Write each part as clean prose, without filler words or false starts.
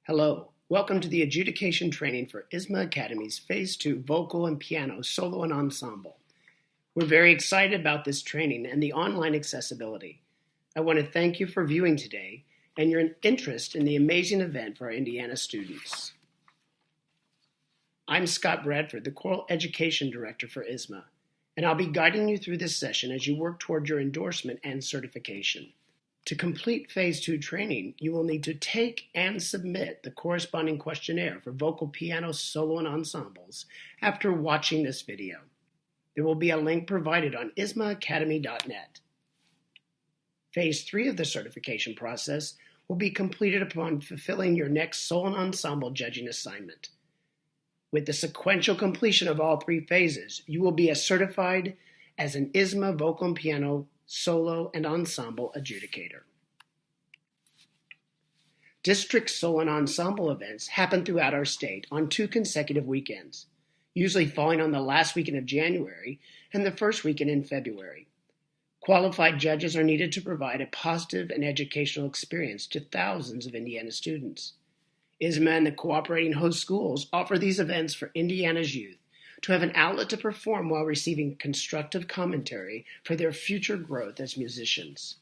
Hello, welcome to the adjudication training for ISSMA Academy's Phase 2 Vocal and Piano Solo and Ensemble. We're very excited about this training and the online accessibility. I want to thank you for viewing today and your interest in the amazing event for our Indiana students. I'm Scott Bradford, the Choral Education Director for ISSMA, and I'll be guiding you through this session as you work toward your endorsement and certification. To complete Phase 2 training, you will need to take and submit the corresponding questionnaire for vocal, piano, solo, and ensembles after watching this video. There will be a link provided on ismaacademy.net. Phase 3 of the certification process will be completed upon fulfilling your next solo and ensemble judging assignment. With the sequential completion of all 3 phases, you will be certified as an ISSMA vocal and piano solo and ensemble adjudicator. District solo and ensemble events happen throughout our state on 2 consecutive weekends, usually falling on the last weekend of January and the first weekend in February. Qualified judges are needed to provide a positive and educational experience to thousands of Indiana students. ISSMA and the cooperating host schools offer these events for Indiana's youth to have an outlet to perform while receiving constructive commentary for their future growth as musicians.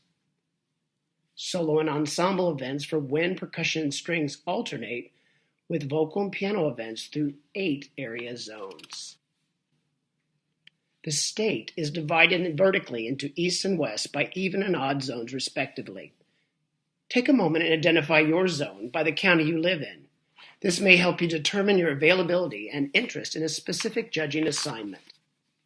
Solo and ensemble events for wind, percussion, and strings alternate with vocal and piano events through 8 area zones. The state is divided vertically into east and west by even and odd zones respectively. Take a moment and identify your zone by the county you live in. This may help you determine your availability and interest in a specific judging assignment.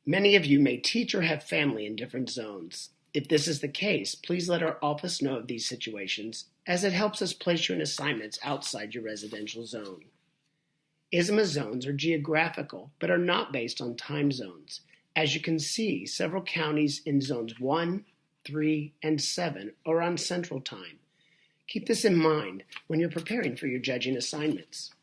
Many of you may teach or have family in different zones. If this is the case, please let our office know of these situations, as it helps us place you in assignments outside your residential zone. ISSMA zones are geographical, but are not based on time zones. As you can see, several counties in zones 1, 3, and 7 are on Central Time. Keep this in mind when you're preparing for your judging assignments.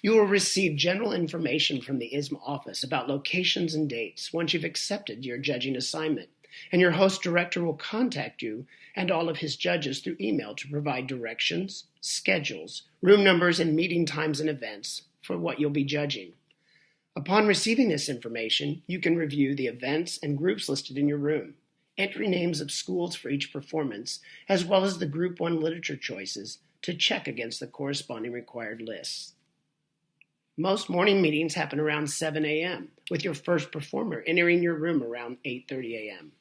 You will receive general information from the ISSMA office about locations and dates once you've accepted your judging assignment, and your host director will contact you and all of his judges through email to provide directions, schedules, room numbers, and meeting times and events for what you'll be judging. Upon receiving this information, you can review the events and groups listed in your room, entry names of schools for each performance, as well as the Group 1 literature choices to check against the corresponding required lists. Most morning meetings happen around 7 a.m., with your first performer entering your room around 8:30 a.m.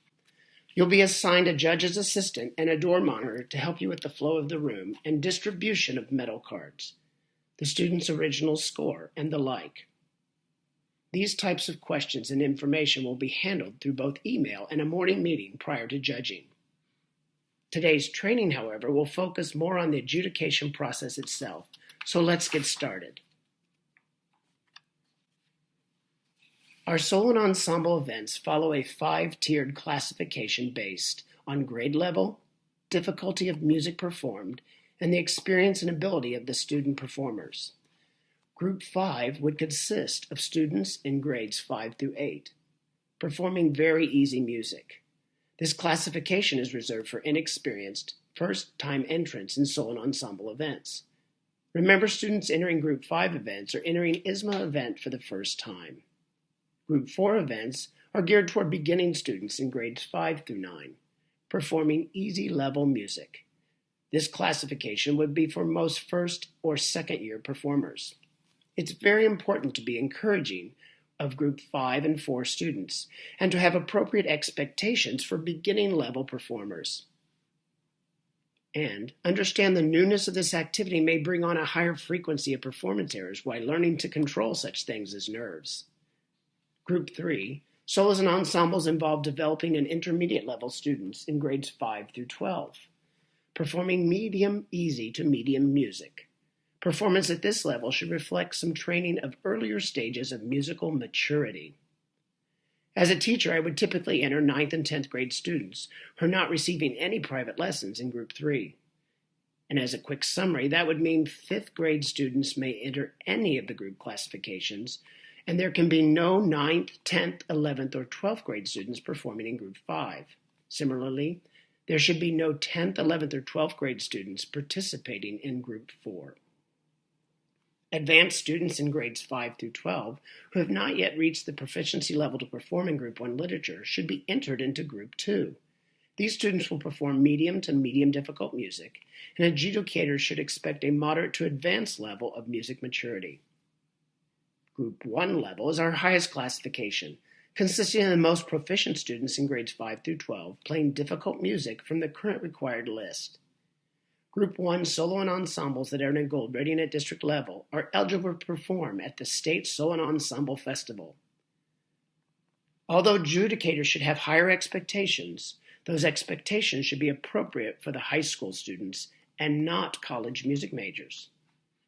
You'll be assigned a judge's assistant and a door monitor to help you with the flow of the room and distribution of medal cards, the student's original score, and the like. These types of questions and information will be handled through both email and a morning meeting prior to judging. Today's training, however, will focus more on the adjudication process itself, so let's get started. Our solo and ensemble events follow a 5-tiered classification based on grade level, difficulty of music performed, and the experience and ability of the student performers. Group 5 would consist of students in grades 5 through 8, performing very easy music. This classification is reserved for inexperienced, first-time entrants in solo and ensemble events. Remember, students entering Group 5 events are entering ISSMA event for the first time. Group 4 events are geared toward beginning students in grades 5 through 9, performing easy-level music. This classification would be for most first- or second-year performers. It's very important to be encouraging of Group 5 and 4 students and to have appropriate expectations for beginning-level performers. And understand the newness of this activity may bring on a higher frequency of performance errors while learning to control such things as nerves. Group 3, solos and ensembles involve developing an intermediate-level students in grades 5 through 12, performing medium, easy to medium music. Performance at this level should reflect some training of earlier stages of musical maturity. As a teacher, I would typically enter 9th and 10th grade students who are not receiving any private lessons in Group 3. And as a quick summary, that would mean 5th grade students may enter any of the group classifications, and there can be no 9th, 10th, 11th, or 12th grade students performing in Group 5. Similarly, There should be no 10th, 11th, or 12th grade students participating in Group 4. Advanced students in grades 5 through 12 who have not yet reached the proficiency level to perform in Group 1 literature should be entered into Group 2. These students will perform medium to medium difficult music, and adjudicators should expect a moderate to advanced level of music maturity. Group 1 level is our highest classification, consisting of the most proficient students in grades 5 through 12 playing difficult music from the current required list. Group 1 solo and ensembles that earn a gold rating at district level are eligible to perform at the State Solo and Ensemble Festival. Although adjudicators should have higher expectations, those expectations should be appropriate for the high school students and not college music majors.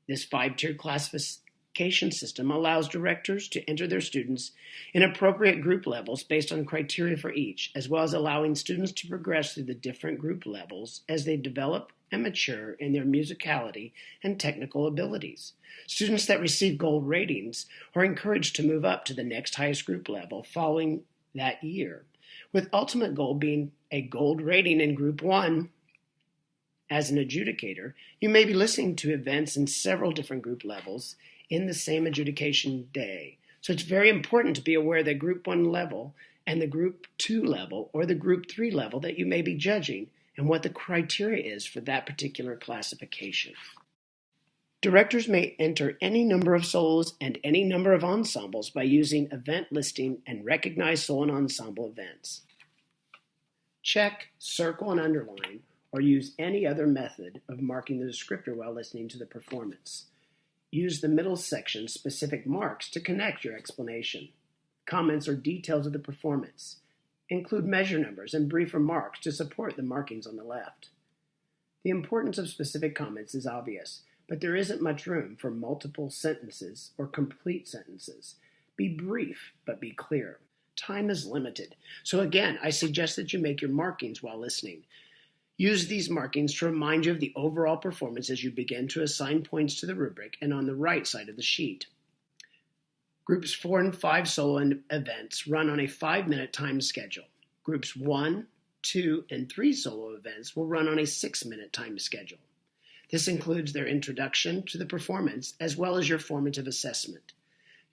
This 5-tiered classification system allows directors to enter their students in appropriate group levels based on criteria for each, as well as allowing students to progress through the different group levels as they develop and mature in their musicality and technical abilities. Students that receive gold ratings are encouraged to move up to the next highest group level following that year, with ultimate goal being a gold rating in Group 1. As an adjudicator, you may be listening to events in several different group levels in the same adjudication day. So it's very important to be aware that Group 1 level and the Group 2 level or the Group 3 level that you may be judging and what the criteria is for that particular classification. Directors may enter any number of solos and any number of ensembles by using event listing and recognize solo and ensemble events. Check, circle, and underline, or use any other method of marking the descriptor while listening to the performance. Use the middle section specific marks to connect your explanation. Comments or details of the performance. Include measure numbers and brief remarks to support the markings on the left. The importance of specific comments is obvious, but there isn't much room for multiple sentences or complete sentences. Be brief, but be clear. Time is limited, so again, I suggest that you make your markings while listening. Use these markings to remind you of the overall performance as you begin to assign points to the rubric and on the right side of the sheet. Groups 4 and 5 solo events run on a 5-minute time schedule. Groups 1, 2, and 3 solo events will run on a 6-minute time schedule. This includes their introduction to the performance as well as your formative assessment.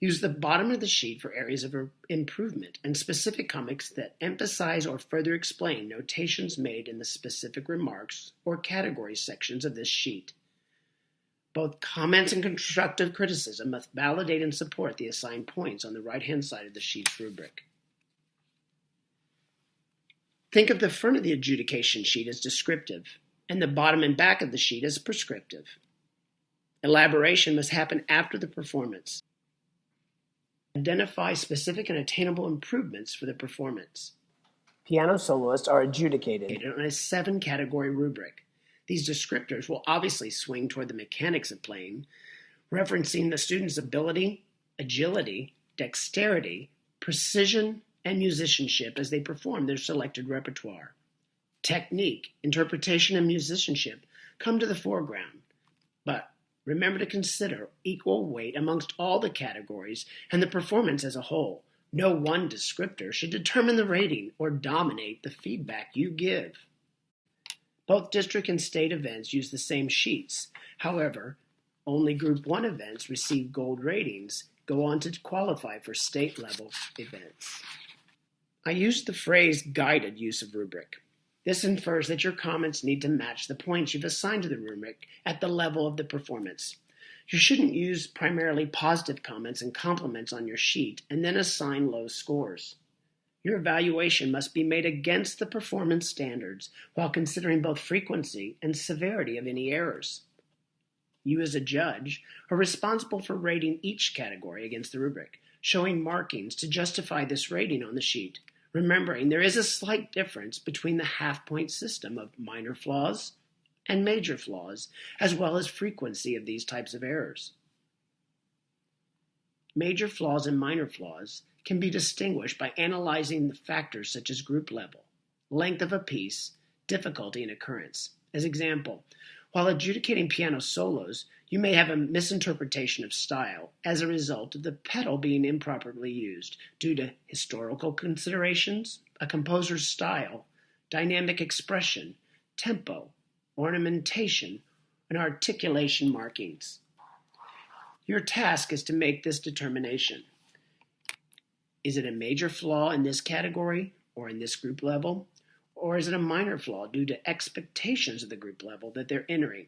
Use the bottom of the sheet for areas of improvement and specific comments that emphasize or further explain notations made in the specific remarks or category sections of this sheet. Both comments and constructive criticism must validate and support the assigned points on the right-hand side of the sheet's rubric. Think of the front of the adjudication sheet as descriptive, and the bottom and back of the sheet as prescriptive. Elaboration must happen after the performance. Identify specific and attainable improvements for the performance. Piano soloists are adjudicated on a 7-category rubric. These descriptors will obviously swing toward the mechanics of playing, referencing the student's ability, agility, dexterity, precision, and musicianship as they perform their selected repertoire. Technique, interpretation, and musicianship come to the foreground, but remember to consider equal weight amongst all the categories and the performance as a whole. No one descriptor should determine the rating or dominate the feedback you give. Both district and state events use the same sheets. However, only Group 1 events receive gold ratings, go on to qualify for state-level events. I used the phrase guided use of rubric. This infers that your comments need to match the points you've assigned to the rubric at the level of the performance. You shouldn't use primarily positive comments and compliments on your sheet and then assign low scores. Your evaluation must be made against the performance standards while considering both frequency and severity of any errors. You as a judge are responsible for rating each category against the rubric, showing markings to justify this rating on the sheet, remembering there is a slight difference between the half-point system of minor flaws and major flaws, as well as frequency of these types of errors. Major flaws and minor flaws can be distinguished by analyzing the factors such as group level, length of a piece, difficulty, and occurrence. As example, while adjudicating piano solos, you may have a misinterpretation of style as a result of the pedal being improperly used due to historical considerations, a composer's style, dynamic expression, tempo, ornamentation, and articulation markings. Your task is to make this determination. Is it a major flaw in this category or in this group level? Or is it a minor flaw due to expectations of the group level that they're entering?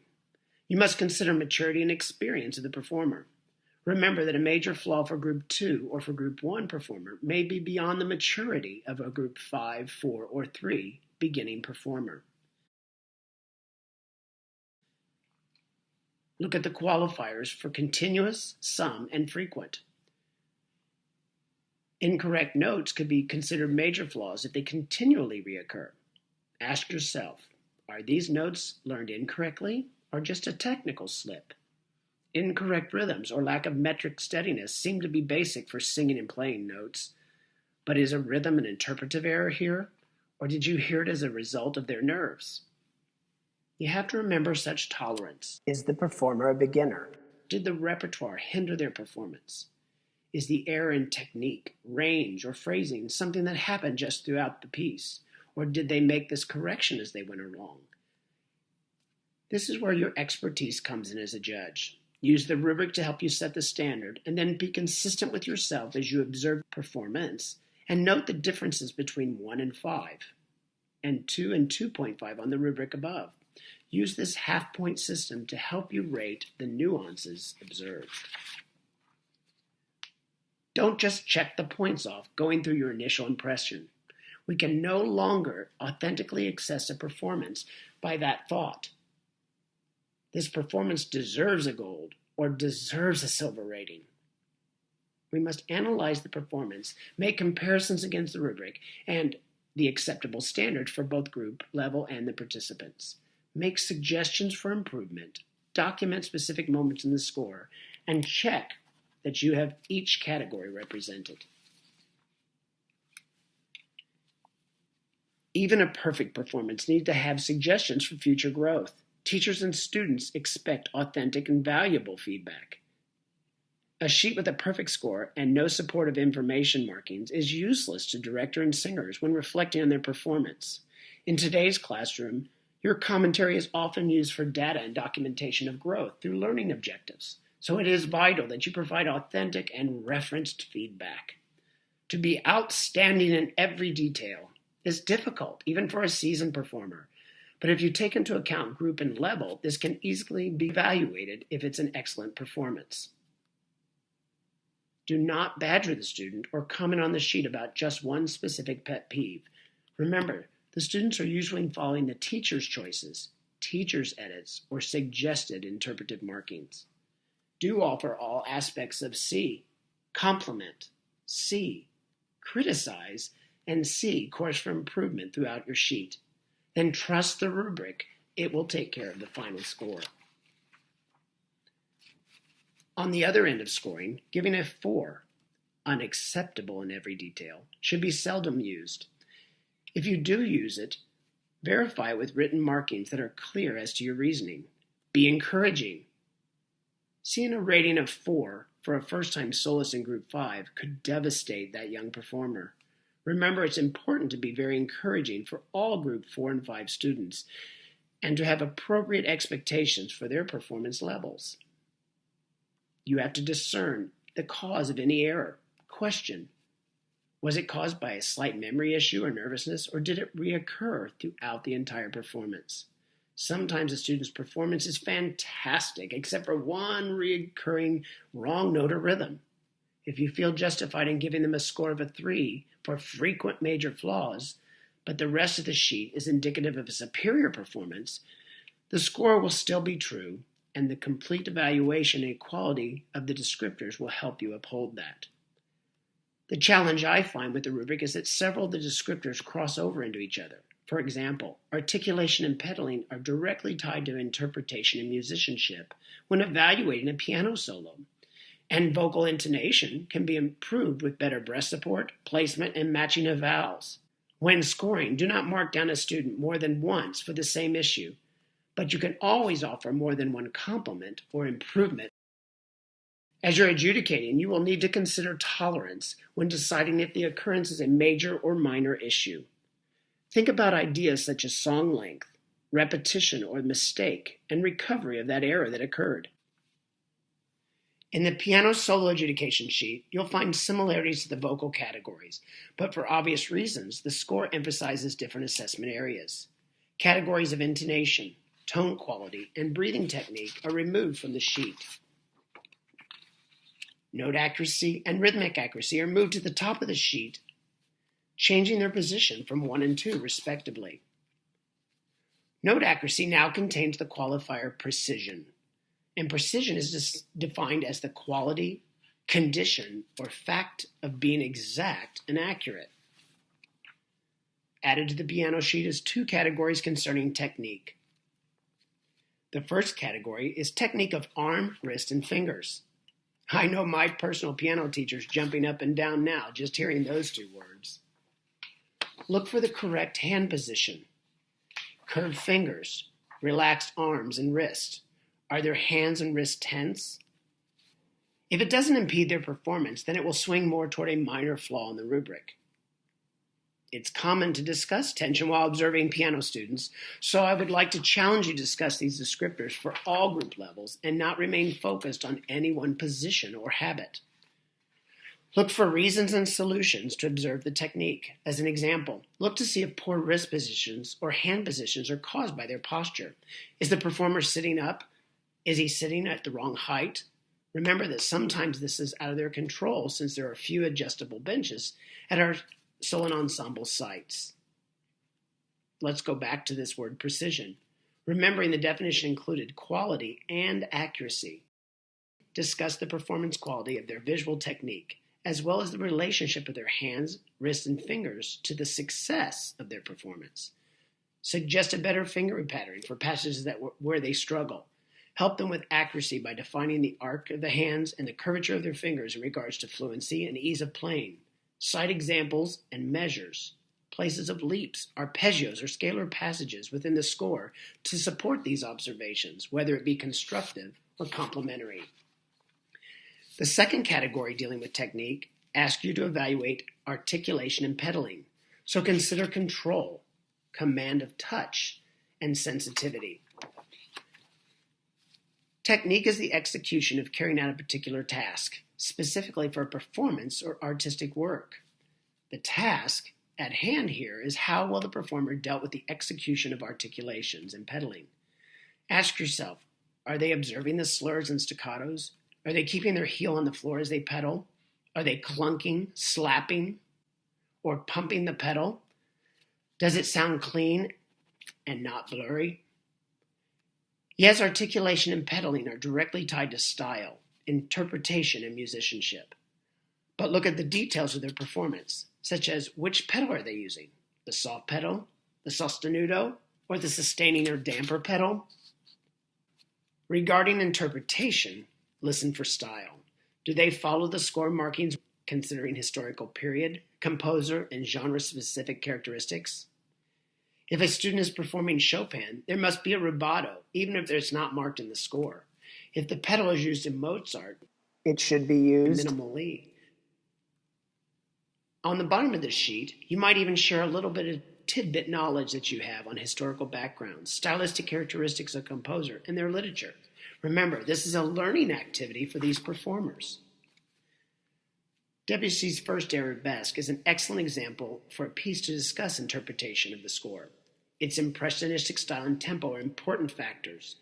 You must consider maturity and experience of the performer. Remember that a major flaw for Group 2 or for Group 1 performer may be beyond the maturity of a Group 5, 4, or 3 beginning performer. Look at the qualifiers for continuous, some, and frequent. Incorrect notes could be considered major flaws if they continually reoccur. Ask yourself, are these notes learned incorrectly or just a technical slip? Incorrect rhythms or lack of metric steadiness seem to be basic for singing and playing notes, but is a rhythm an interpretive error here, or did you hear it as a result of their nerves? You have to remember such tolerance. Is the performer a beginner? Did the repertoire hinder their performance? Is the error in technique, range, or phrasing something that happened just throughout the piece, or did they make this correction as they went along? This is where your expertise comes in as a judge. Use the rubric to help you set the standard, and then be consistent with yourself as you observe performance, and note the differences between 1 and 5, and 2 and 2.5 on the rubric above. Use this half-point system to help you rate the nuances observed. Don't just check the points off going through your initial impression. We can no longer authentically assess a performance by that thought. This performance deserves a gold or deserves a silver rating. We must analyze the performance, make comparisons against the rubric and the acceptable standards for both group level and the participants. Make suggestions for improvement, document specific moments in the score, and check that you have each category represented. Even a perfect performance needs to have suggestions for future growth. Teachers and students expect authentic and valuable feedback. A sheet with a perfect score and no supportive information markings is useless to director and singers when reflecting on their performance. In today's classroom, your commentary is often used for data and documentation of growth through learning objectives, so it is vital that you provide authentic and referenced feedback. To be outstanding in every detail is difficult, even for a seasoned performer. But if you take into account group and level, this can easily be evaluated if it's an excellent performance. Do not badger the student or comment on the sheet about just one specific pet peeve. Remember, the students are usually following the teacher's choices, teacher's edits, or suggested interpretive markings. Do offer all aspects of C, compliment, C, criticize, and C, course for improvement throughout your sheet. Then trust the rubric. It will take care of the final score. On the other end of scoring, giving a 4, unacceptable in every detail, should be seldom used. If you do use it, verify with written markings that are clear as to your reasoning. Be encouraging. Seeing a rating of 4 for a first-time soloist in Group 5 could devastate that young performer. Remember, it's important to be very encouraging for all Group 4 and 5 students and to have appropriate expectations for their performance levels. You have to discern the cause of any error. Question, was it caused by a slight memory issue or nervousness, or did it reoccur throughout the entire performance? Sometimes a student's performance is fantastic, except for one recurring wrong note or rhythm. If you feel justified in giving them a score of a 3 for frequent major flaws, but the rest of the sheet is indicative of a superior performance, the score will still be true, and the complete evaluation and quality of the descriptors will help you uphold that. The challenge I find with the rubric is that several of the descriptors cross over into each other. For example, articulation and pedaling are directly tied to interpretation and musicianship when evaluating a piano solo, and vocal intonation can be improved with better breath support, placement, and matching of vowels. When scoring, do not mark down a student more than once for the same issue, but you can always offer more than one compliment or improvement. As you're adjudicating, you will need to consider tolerance when deciding if the occurrence is a major or minor issue. Think about ideas such as song length, repetition or mistake, and recovery of that error that occurred. In the piano solo adjudication sheet, you'll find similarities to the vocal categories, but for obvious reasons, the score emphasizes different assessment areas. Categories of intonation, tone quality, and breathing technique are removed from the sheet. Note accuracy and rhythmic accuracy are moved to the top of the sheet, changing their position from 1 and 2, respectively. Note accuracy now contains the qualifier precision, and precision is defined as the quality, condition, or fact of being exact and accurate. Added to the piano sheet is 2 categories concerning technique. The first category is technique of arm, wrist, and fingers. I know my personal piano teacher's jumping up and down now just hearing those 2 words. Look for the correct hand position. Curved fingers, relaxed arms and wrists. Are their hands and wrists tense? If it doesn't impede their performance, then it will swing more toward a minor flaw in the rubric. It's common to discuss tension while observing piano students, so I would like to challenge you to discuss these descriptors for all group levels and not remain focused on any one position or habit. Look for reasons and solutions to observe the technique. As an example, look to see if poor wrist positions or hand positions are caused by their posture. Is the performer sitting up? Is he sitting at the wrong height? Remember that sometimes this is out of their control since there are few adjustable benches at our solo and ensemble sites. Let's go back to this word precision. Remembering the definition included quality and accuracy. Discuss the performance quality of their visual technique, as well as the relationship of their hands, wrists, and fingers to the success of their performance. Suggest a better fingering pattern for passages where they struggle. Help them with accuracy by defining the arc of the hands and the curvature of their fingers in regards to fluency and ease of playing. Cite examples and measures, places of leaps, arpeggios, or scalar passages within the score to support these observations, whether it be constructive or complementary. The second category dealing with technique asks you to evaluate articulation and pedaling. So consider control, command of touch, and sensitivity. Technique is the execution of carrying out a particular task, specifically for a performance or artistic work. The task at hand here is how well the performer dealt with the execution of articulations and pedaling. Ask yourself, are they observing the slurs and staccatos? Are they keeping their heel on the floor as they pedal? Are they clunking, slapping, or pumping the pedal? Does it sound clean and not blurry? Yes, articulation and pedaling are directly tied to style, interpretation, and musicianship. But look at the details of their performance, such as which pedal are they using? The soft pedal, the sostenuto, or the sustaining or damper pedal? Regarding interpretation, listen for style. Do they follow the score markings considering historical period, composer, and genre-specific characteristics? If a student is performing Chopin, there must be a rubato, even if it's not marked in the score. If the pedal is used in Mozart, it should be used minimally. On the bottom of the sheet, you might even share a little bit of tidbit knowledge that you have on historical backgrounds, stylistic characteristics of composer, and their literature. Remember, this is a learning activity for these performers. Debussy's first arabesque is an excellent example for a piece to discuss interpretation of the score. Its impressionistic style and tempo are important factors.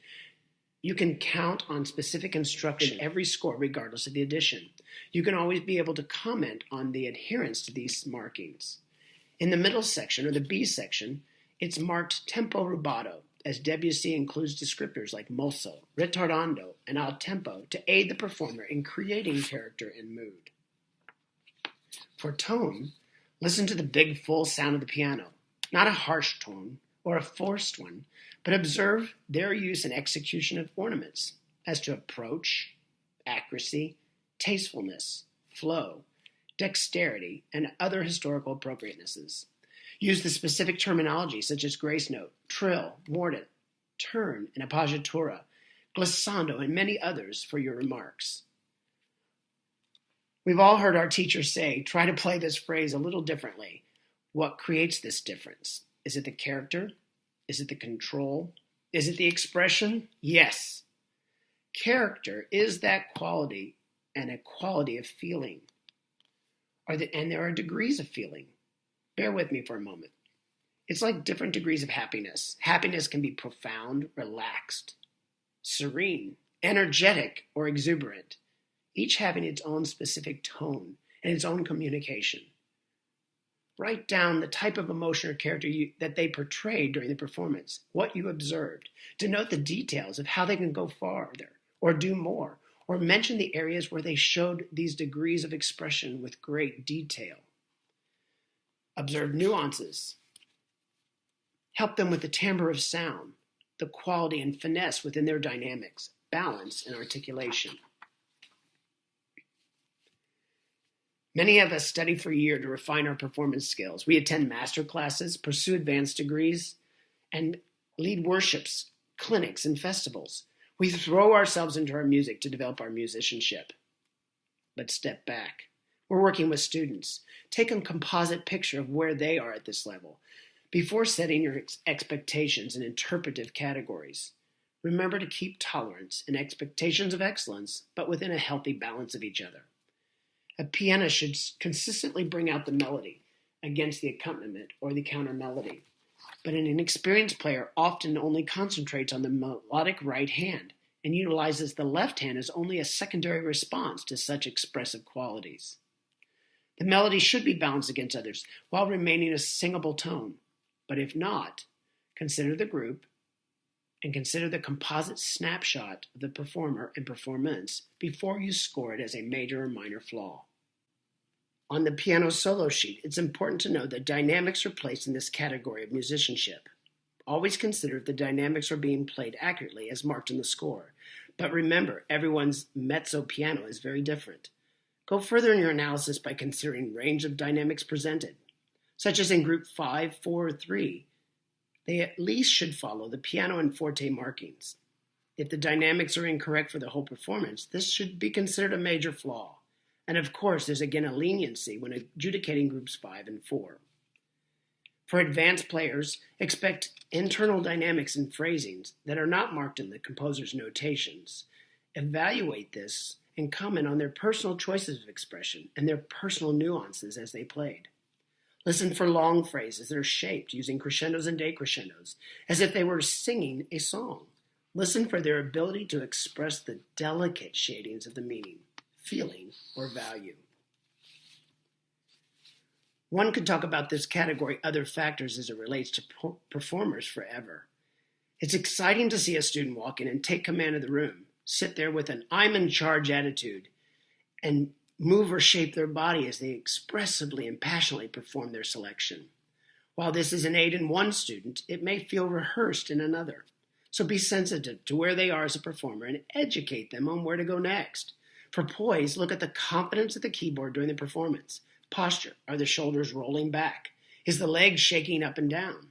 You can count on specific instruction in every score regardless of the edition. You can always be able to comment on the adherence to these markings. In the middle section, or the B section, it's marked tempo rubato, as Debussy includes descriptors like mosso, ritardando, and al tempo to aid the performer in creating character and mood. For tone, listen to the big full sound of the piano, not a harsh tone or a forced one, but observe their use and execution of ornaments as to approach, accuracy, tastefulness, flow, dexterity, and other historical appropriatenesses. Use the specific terminology such as grace note, trill, mordent, turn, and appoggiatura, glissando, and many others for your remarks. We've all heard our teachers say, try to play this phrase a little differently. What creates this difference? Is it the character? Is it the control? Is it the expression? Yes. Character is that quality and a quality of feeling. And there are degrees of feeling. Bear with me for a moment. It's like different degrees of happiness. Happiness can be profound, relaxed, serene, energetic, or exuberant, each having its own specific tone and its own communication. Write down the type of emotion or character that they portrayed during the performance, what you observed. Denote the details of how they can go farther or do more, or mention the areas where they showed these degrees of expression with great detail. Observe nuances. Help them with the timbre of sound, the quality and finesse within their dynamics, balance, and articulation. Many of us study for a year to refine our performance skills. We attend master classes, pursue advanced degrees, and lead worships, clinics, and festivals. We throw ourselves into our music to develop our musicianship. But step back. We're working with students. Take a composite picture of where they are at this level before setting your expectations in interpretive categories. Remember to keep tolerance and expectations of excellence, but within a healthy balance of each other. A pianist should consistently bring out the melody against the accompaniment or the counter melody. But an inexperienced player often only concentrates on the melodic right hand and utilizes the left hand as only a secondary response to such expressive qualities. The melody should be balanced against others while remaining a singable tone. But if not, consider the group and consider the composite snapshot of the performer and performance before you score it as a major or minor flaw. On the piano solo sheet, it's important to know that dynamics are placed in this category of musicianship. Always consider if the dynamics are being played accurately as marked in the score. But remember, everyone's mezzo piano is very different. Go further in your analysis by considering range of dynamics presented, such as in group 5, 4, or 3. They at least should follow the piano and forte markings. If the dynamics are incorrect for the whole performance, this should be considered a major flaw. And of course, there's again a leniency when adjudicating groups 5 and 4. For advanced players, expect internal dynamics and phrasings that are not marked in the composer's notations. Evaluate this and comment on their personal choices of expression and their personal nuances as they played. Listen for long phrases that are shaped using crescendos and decrescendos, as if they were singing a song. Listen for their ability to express the delicate shadings of the meaning, feeling, or value. One could talk about this category, other factors, as it relates to performers forever. It's exciting to see a student walk in and take command of the room, sit there with an I'm in charge attitude, and move or shape their body as they expressively and passionately perform their selection. While this is innate in one student, it may feel rehearsed in another. So be sensitive to where they are as a performer and educate them on where to go next. For poise, look at the confidence of the keyboard during the performance. Posture, are the shoulders rolling back? Is the leg shaking up and down?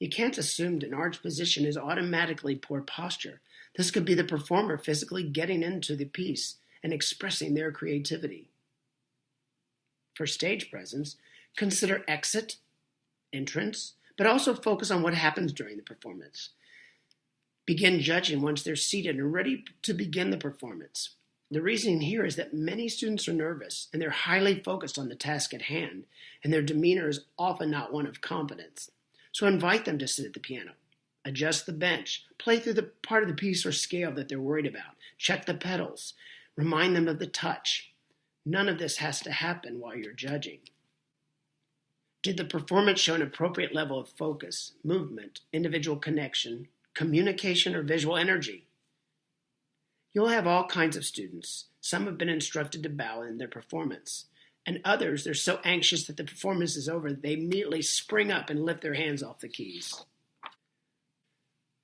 You can't assume an arched position is automatically poor posture. This could be the performer physically getting into the piece and expressing their creativity. For stage presence, consider exit, entrance, but also focus on what happens during the performance. Begin judging once they're seated and ready to begin the performance. The reason here is that many students are nervous and they're highly focused on the task at hand, and their demeanor is often not one of confidence. So invite them to sit at the piano. Adjust the bench. Play through the part of the piece or scale that they're worried about. Check the pedals. Remind them of the touch. None of this has to happen while you're judging. Did the performance show an appropriate level of focus, movement, individual connection, communication, or visual energy? You'll have all kinds of students. Some have been instructed to bow in their performance, and others, they're so anxious that the performance is over, they immediately spring up and lift their hands off the keys.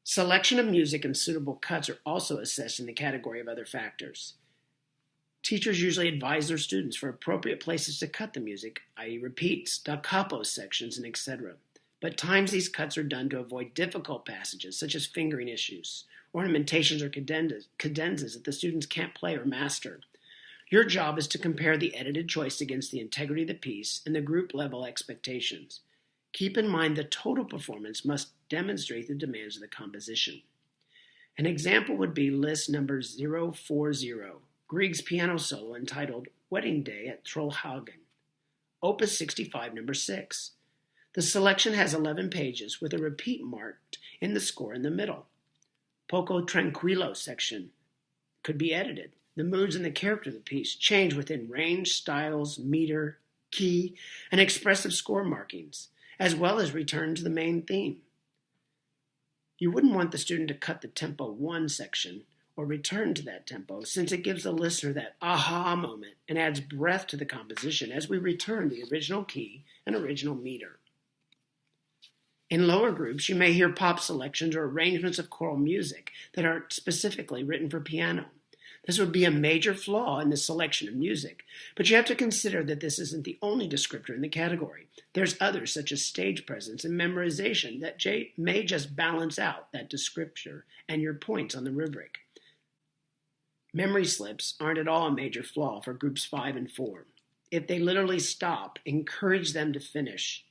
Selection of music and suitable cuts are also assessed in the category of other factors. Teachers usually advise their students for appropriate places to cut the music, i.e. repeats, da capo sections, and etc. But at times these cuts are done to avoid difficult passages, such as fingering issues, ornamentations, or cadenzas that the students can't play or master. Your job is to compare the edited choice against the integrity of the piece and the group level expectations. Keep in mind the total performance must demonstrate the demands of the composition. An example would be list number 040, Grieg's piano solo entitled Wedding Day at Trollhagen, Opus 65, number 6. The selection has 11 pages with a repeat marked in the score in the middle. Poco Tranquillo section could be edited. The moods and the character of the piece change within range, styles, meter, key, and expressive score markings, as well as return to the main theme. You wouldn't want the student to cut the tempo 1 section or return to that tempo, since it gives the listener that aha moment and adds breath to the composition as we return the original key and original meter. In lower groups, you may hear pop selections or arrangements of choral music that aren't specifically written for piano. This would be a major flaw in the selection of music, but you have to consider that this isn't the only descriptor in the category. There's others such as stage presence and memorization that may just balance out that descriptor and your points on the rubric. Memory slips aren't at all a major flaw for groups 5 and 4. If they literally stop, encourage them to finish.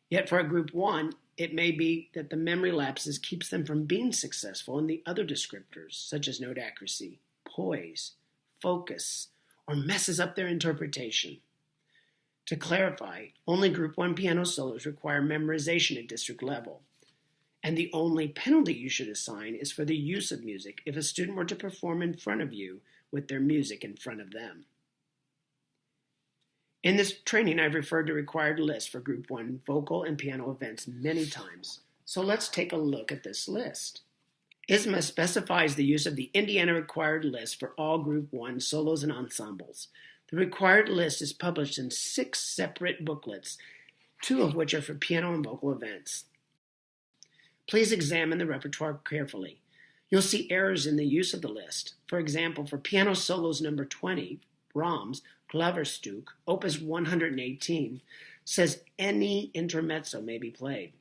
Yet for a group 1, it may be that the memory lapses keeps them from being successful in the other descriptors, such as note accuracy, poise, focus, or messes up their interpretation. To clarify, only Group 1 piano solos require memorization at district level, and the only penalty you should assign is for the use of music if a student were to perform in front of you with their music in front of them. In this training, I've referred to required lists for Group 1 vocal and piano events many times, so let's take a look at this list. ISSMA specifies the use of the Indiana required list for all Group 1 solos and ensembles. The required list is published in 6 separate booklets, 2 of which are for piano and vocal events. Please examine the repertoire carefully. You'll see errors in the use of the list. For example, for piano solos number 20, Brahms, Klaverstück, Opus 118, says any intermezzo may be played.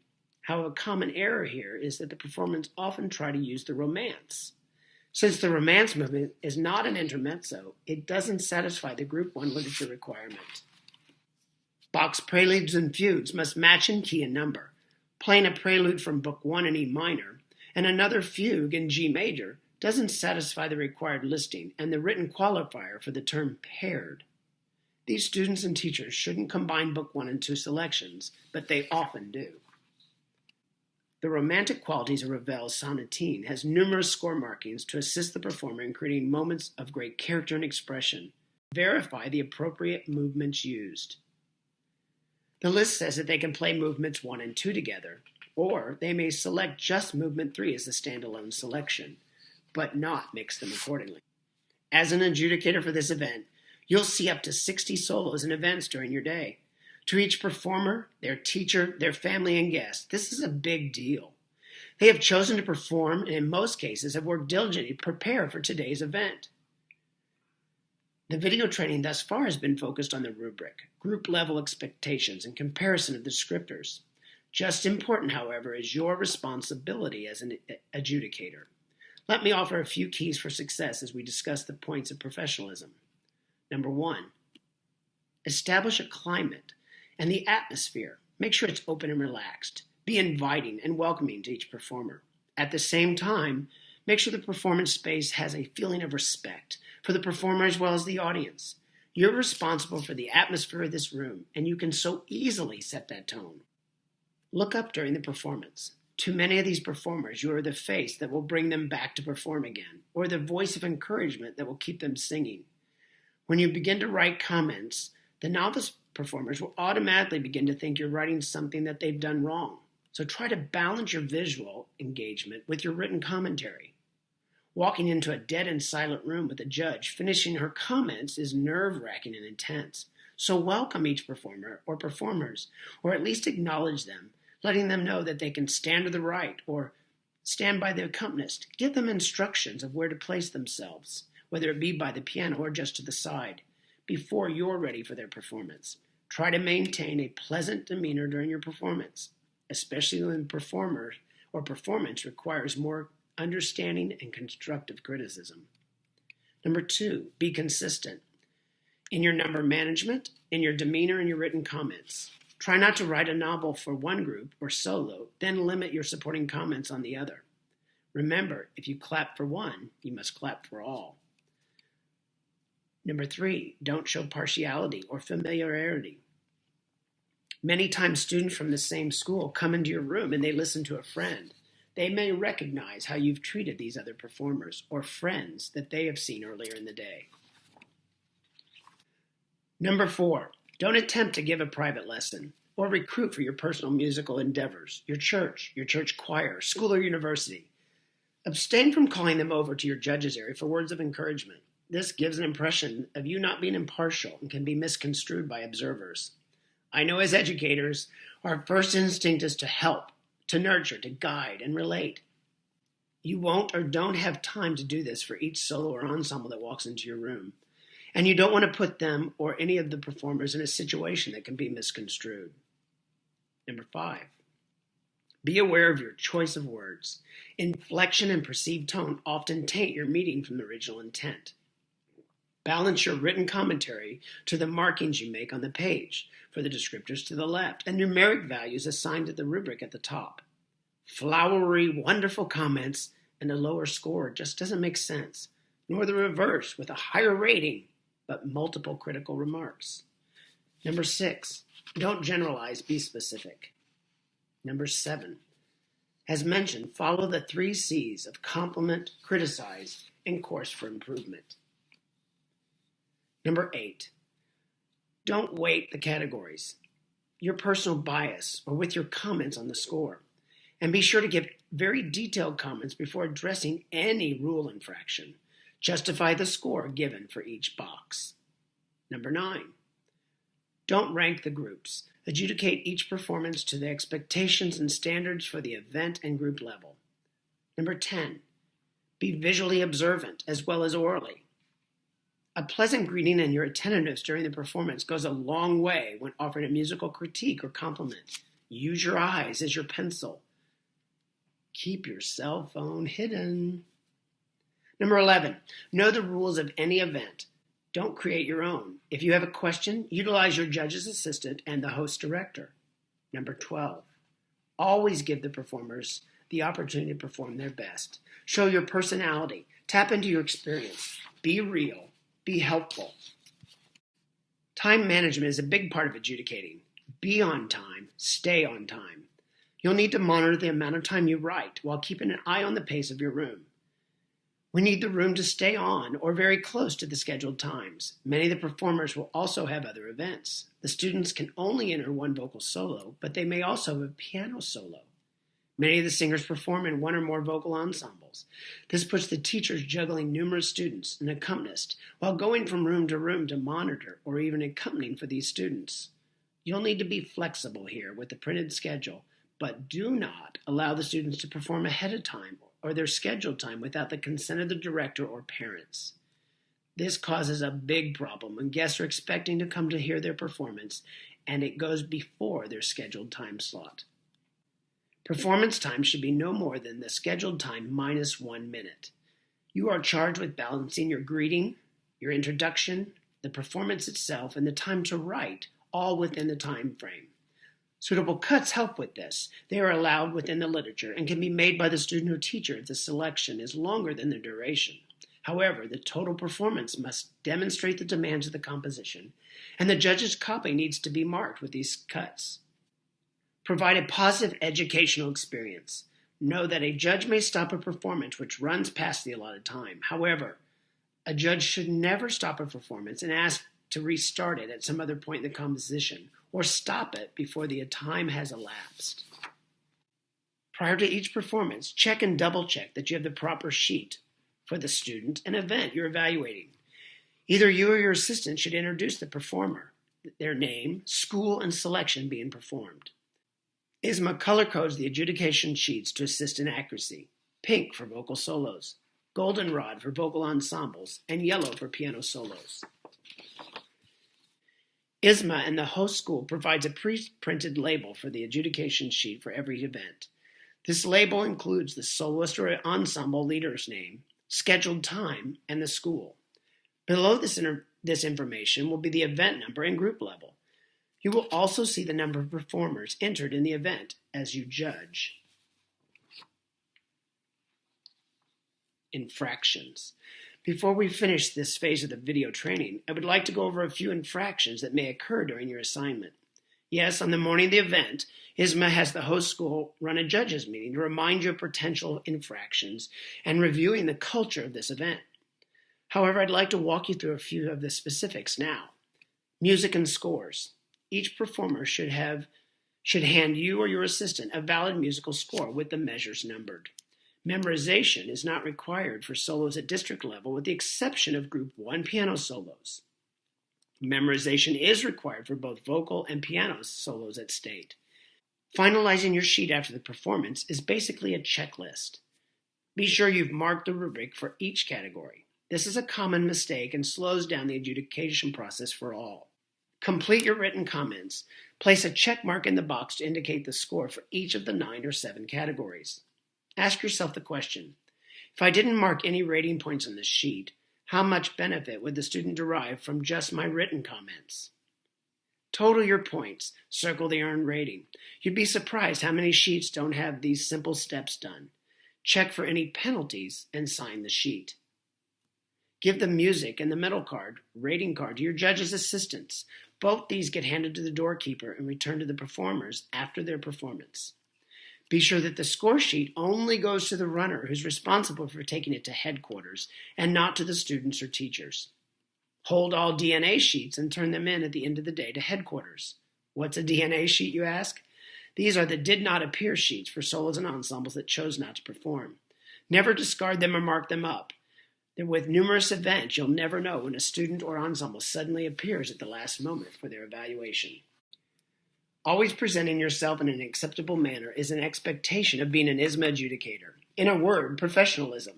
However, a common error here is that the performers often try to use the romance. Since the romance movement is not an intermezzo, it doesn't satisfy the Group 1 literature requirement. Bach's preludes and fugues must match in key and number. Playing a prelude from Book 1 in E minor and another fugue in G major doesn't satisfy the required listing and the written qualifier for the term paired. These students and teachers shouldn't combine Book 1 and 2 selections, but they often do. The romantic qualities of Ravel's sonatine has numerous score markings to assist the performer in creating moments of great character and expression. Verify the appropriate movements used. The list says that they can play movements 1 and 2 together, or they may select just movement 3 as a standalone selection, but not mix them accordingly. As an adjudicator for this event, you'll see up to 60 solos and events during your day. To each performer, their teacher, their family, and guests, this is a big deal. They have chosen to perform and in most cases have worked diligently to prepare for today's event. The video training thus far has been focused on the rubric, group level expectations, and comparison of the descriptors. Just important, however, is your responsibility as an adjudicator. Let me offer a few keys for success as we discuss the points of professionalism. Number 1, establish a climate and the atmosphere. Make sure it's open and relaxed. Be inviting and welcoming to each performer. At the same time, make sure the performance space has a feeling of respect for the performer as well as the audience. You're responsible for the atmosphere of this room, and you can so easily set that tone. Look up during the performance. To many of these performers, you are the face that will bring them back to perform again, or the voice of encouragement that will keep them singing. When you begin to write comments, the novice performers will automatically begin to think you're writing something that they've done wrong. So try to balance your visual engagement with your written commentary. Walking into a dead and silent room with a judge finishing her comments is nerve-wracking and intense. So welcome each performer or performers, or at least acknowledge them, letting them know that they can stand to the right or stand by the accompanist. Give them instructions of where to place themselves, whether it be by the piano or just to the side, before you're ready for their performance. Try to maintain a pleasant demeanor during your performance, especially when performer or performance requires more understanding and constructive criticism. Number 2, be consistent in your number management, in your demeanor, and your written comments. Try not to write a novel for one group or solo, then limit your supporting comments on the other. Remember, if you clap for one, you must clap for all. Number 3, don't show partiality or familiarity. Many times students from the same school come into your room and they listen to a friend. They may recognize how you've treated these other performers or friends that they have seen earlier in the day. Number 4, don't attempt to give a private lesson or recruit for your personal musical endeavors, your church choir, school or university. Abstain from calling them over to your judges area for words of encouragement. This gives an impression of you not being impartial and can be misconstrued by observers. I know as educators, our first instinct is to help, to nurture, to guide, and relate. You won't or don't have time to do this for each solo or ensemble that walks into your room. And you don't want to put them or any of the performers in a situation that can be misconstrued. Number 5, be aware of your choice of words. Inflection and perceived tone often taint your meaning from the original intent. Balance your written commentary to the markings you make on the page, for the descriptors to the left, and numeric values assigned to the rubric at the top. Flowery, wonderful comments and a lower score just doesn't make sense, nor the reverse with a higher rating, but multiple critical remarks. Number 6, don't generalize, be specific. Number 7, as mentioned, follow the 3 C's of compliment, criticize, and course for improvement. Number 8, don't weight the categories, your personal bias, or with your comments on the score. And be sure to give very detailed comments before addressing any rule infraction. Justify the score given for each box. Number 9, don't rank the groups. Adjudicate each performance to the expectations and standards for the event and group level. Number 10, be visually observant as well as orally. A pleasant greeting and your attentiveness during the performance goes a long way when offering a musical critique or compliment. Use your eyes as your pencil. Keep your cell phone hidden. Number 11, know the rules of any event. Don't create your own. If you have a question, utilize your judge's assistant and the host director. Number 12, always give the performers the opportunity to perform their best. Show your personality. Tap into your experience. Be real. Be helpful. Time management is a big part of adjudicating. Be on time. Stay on time. You'll need to monitor the amount of time you write while keeping an eye on the pace of your room. We need the room to stay on or very close to the scheduled times. Many of the performers will also have other events. The students can only enter one vocal solo, but they may also have a piano solo. Many of the singers perform in one or more vocal ensembles. This puts the teachers juggling numerous students and accompanists while going from room to monitor or even accompanying for these students. You'll need to be flexible here with the printed schedule, but do not allow the students to perform ahead of time or their scheduled time without the consent of the director or parents. This causes a big problem when guests are expecting to come to hear their performance and it goes before their scheduled time slot. Performance time should be no more than the scheduled time minus 1 minute. You are charged with balancing your greeting, your introduction, the performance itself, and the time to write, all within the time frame. Suitable cuts help with this. They are allowed within the literature and can be made by the student or teacher if the selection is longer than the duration. However, the total performance must demonstrate the demands of the composition, and the judge's copy needs to be marked with these cuts. Provide a positive educational experience. Know that a judge may stop a performance which runs past the allotted time. However, a judge should never stop a performance and ask to restart it at some other point in the composition or stop it before the time has elapsed. Prior to each performance, check and double check that you have the proper sheet for the student and event you're evaluating. Either you or your assistant should introduce the performer, their name, school, and selection being performed. ISSMA color codes the adjudication sheets to assist in accuracy. Pink for vocal solos, goldenrod for vocal ensembles, and yellow for piano solos. ISSMA and the host school provides a pre-printed label for the adjudication sheet for every event. This label includes the soloist or ensemble leader's name, scheduled time, and the school. Below this information will be the event number and group level. You will also see the number of performers entered in the event as you judge. Infractions. Before we finish this phase of the video training, I would like to go over a few infractions that may occur during your assignment. Yes, on the morning of the event, ISSMA has the host school run a judges meeting to remind you of potential infractions and reviewing the culture of this event. However, I'd like to walk you through a few of the specifics now. Music and scores. Each performer should hand you or your assistant a valid musical score with the measures numbered. Memorization is not required for solos at district level with the exception of Group 1 piano solos. Memorization is required for both vocal and piano solos at state. Finalizing your sheet after the performance is basically a checklist. Be sure you've marked the rubric for each category. This is a common mistake and slows down the adjudication process for all. Complete your written comments. Place a check mark in the box to indicate the score for each of the 9 or 7 categories. Ask yourself the question, if I didn't mark any rating points on this sheet, how much benefit would the student derive from just my written comments? Total your points. Circle the earned rating. You'd be surprised how many sheets don't have these simple steps done. Check for any penalties and sign the sheet. Give the music and the medal card, rating card, to your judge's assistants. Both these get handed to the doorkeeper and returned to the performers after their performance. Be sure that the score sheet only goes to the runner who's responsible for taking it to headquarters and not to the students or teachers. Hold all DNA sheets and turn them in at the end of the day to headquarters. What's a DNA sheet, you ask? These are the did not appear sheets for solos and ensembles that chose not to perform. Never discard them or mark them up. With numerous events, you'll never know when a student or ensemble suddenly appears at the last moment for their evaluation. Always presenting yourself in an acceptable manner is an expectation of being an ISSMA adjudicator. In a word, professionalism.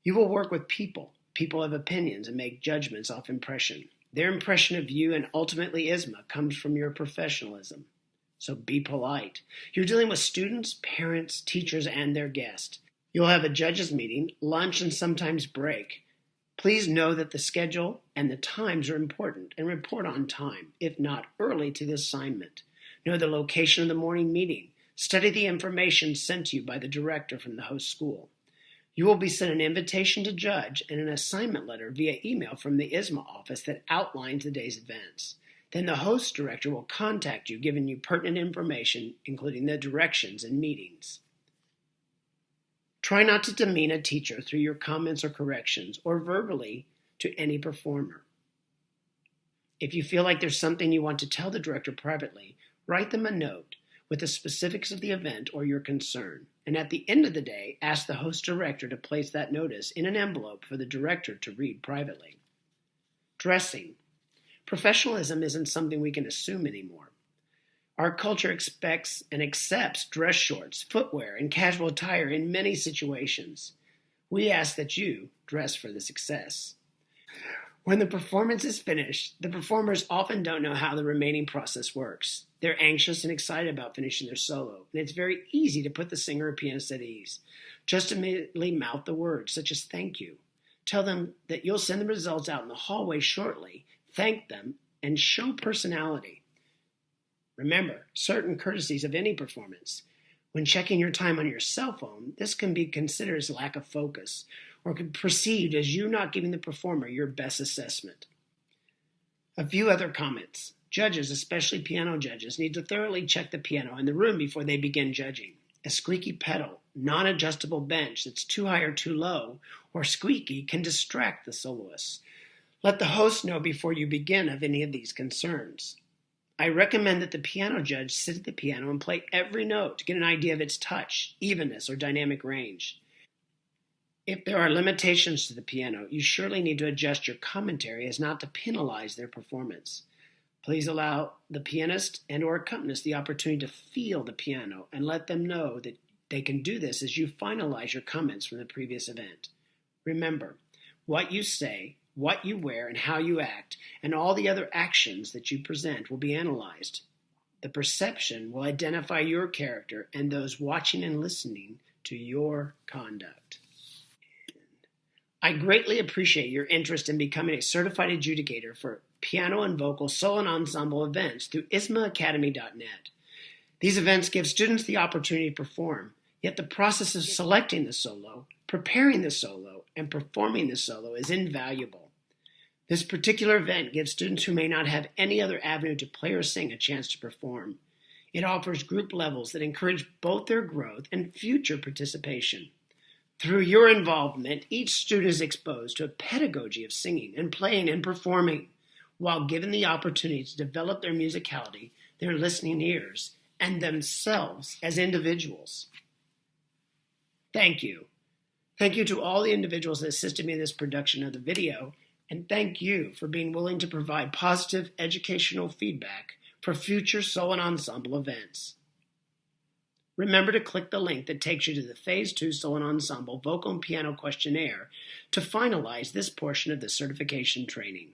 You will work with people. People have opinions and make judgments off impression. Their impression of you and ultimately ISSMA comes from your professionalism. So be polite. You're dealing with students, parents, teachers, and their guests. You'll have a judges meeting, lunch, and sometimes break. Please know that the schedule and the times are important and report on time, if not early, to the assignment. Know the location of the morning meeting. Study the information sent to you by the director from the host school. You will be sent an invitation to judge and an assignment letter via email from the ISSMA office that outlines the day's events. Then the host director will contact you, giving you pertinent information, including the directions and meetings. Try not to demean a teacher through your comments or corrections or verbally to any performer. If you feel like there's something you want to tell the director privately, write them a note with the specifics of the event or your concern. And at the end of the day, ask the host director to place that notice in an envelope for the director to read privately. Dressing. Professionalism isn't something we can assume anymore. Our culture expects and accepts dress shorts, footwear, and casual attire in many situations. We ask that you dress for the success. When the performance is finished, the performers often don't know how the remaining process works. They're anxious and excited about finishing their solo, and it's very easy to put the singer or pianist at ease. Just immediately mouth the words, such as thank you. Tell them that you'll send the results out in the hallway shortly, thank them, and show personality. Remember, certain courtesies of any performance. When checking your time on your cell phone, this can be considered as lack of focus or can be perceived as you not giving the performer your best assessment. A few other comments. Judges, especially piano judges, need to thoroughly check the piano in the room before they begin judging. A squeaky pedal, non-adjustable bench that's too high or too low, or squeaky can distract the soloist. Let the host know before you begin of any of these concerns. I recommend that the piano judge sit at the piano and play every note to get an idea of its touch, evenness, or dynamic range. If there are limitations to the piano, you surely need to adjust your commentary as not to penalize their performance. Please allow the pianist and or accompanist the opportunity to feel the piano and let them know that they can do this as you finalize your comments from the previous event. Remember, what you say, what you wear, and how you act, and all the other actions that you present will be analyzed. The perception will identify your character and those watching and listening to your conduct. I greatly appreciate your interest in becoming a certified adjudicator for piano and vocal solo and ensemble events through ISSMAacademy.net. These events give students the opportunity to perform, yet the process of selecting the solo, preparing the solo, and performing the solo is invaluable. This particular event gives students who may not have any other avenue to play or sing a chance to perform. It offers group levels that encourage both their growth and future participation. Through your involvement, each student is exposed to a pedagogy of singing and playing and performing, while given the opportunity to develop their musicality, their listening ears, and themselves as individuals. Thank you. Thank you to all the individuals that assisted me in this production of the video, and thank you for being willing to provide positive educational feedback for future solo and ensemble events. Remember to click the link that takes you to the Phase 2 Solo and Ensemble Vocal and Piano Questionnaire to finalize this portion of the certification training.